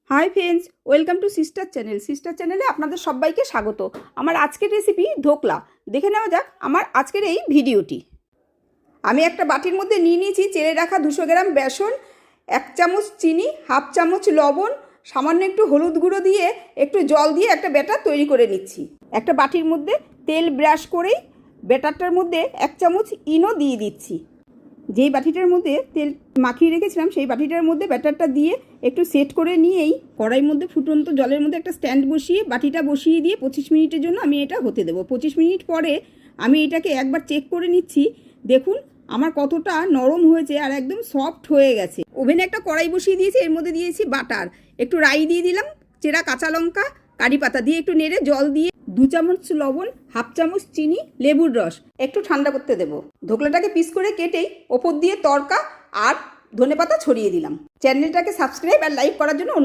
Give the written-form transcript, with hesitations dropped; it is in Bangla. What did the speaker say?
Hi friends, welcome to sister channel. Sister চ্যানেলে আপনাদের সবাইকে স্বাগত। আমার আজকের রেসিপি ধোকলা। দেখে নেওয়া যাক আমার আজকের এই ভিডিওটি। আমি একটা বাটির মধ্যে নিয়ে নিয়েছি চেড়ে রাখা 200 গ্রাম বেসন, 1 চামচ চিনি, হাফ চামচ লবণ, সামান্য একটু হলুদ গুঁড়ো দিয়ে একটু জল দিয়ে একটা ব্যাটার তৈরি করে নিচ্ছি। একটা বাটির মধ্যে তেল ব্রাশ করেই ব্যাটারটার মধ্যে 1 চামচ ইনো দিয়ে দিচ্ছি। যেই বাটিটার মধ্যে তেল মাখিয়ে রেখেছিলাম সেই বাটিটার মধ্যে ব্যাটারটা দিয়ে একটু সেট করে নিয়েই কড়াইয়ের মধ্যে ফুটন্ত জলের মধ্যে একটা স্ট্যান্ড বসিয়ে বাটিটা বসিয়ে দিয়ে 25 মিনিটের জন্য আমি এটা হতে দেবো। 25 মিনিট পরে আমি এটাকে একবার চেক করে নিচ্ছি। দেখুন আমার কতটা নরম হয়েছে আর একদম সফট হয়ে গেছে। ওভেনে একটা কড়াই বসিয়ে দিয়েছি, এর মধ্যে দিয়েছি বাটার, একটু রাই দিয়ে দিলাম, চেরা কাঁচা লঙ্কা, কারি পাতা দিয়ে একটু নেড়ে জল দিয়ে 2 চামচ লবণ, হাফ চামচ চিনি, লেবুর রস একটু ঠান্ডা করতে দেবো। ধোকলাটাকে পিস করে কেটেই ওপর দিয়ে তড়কা আর ধনেপাতা ছড়িয়ে দিলাম। চ্যানেলটাকে সাবস্ক্রাইব আর লাইক করার জন্য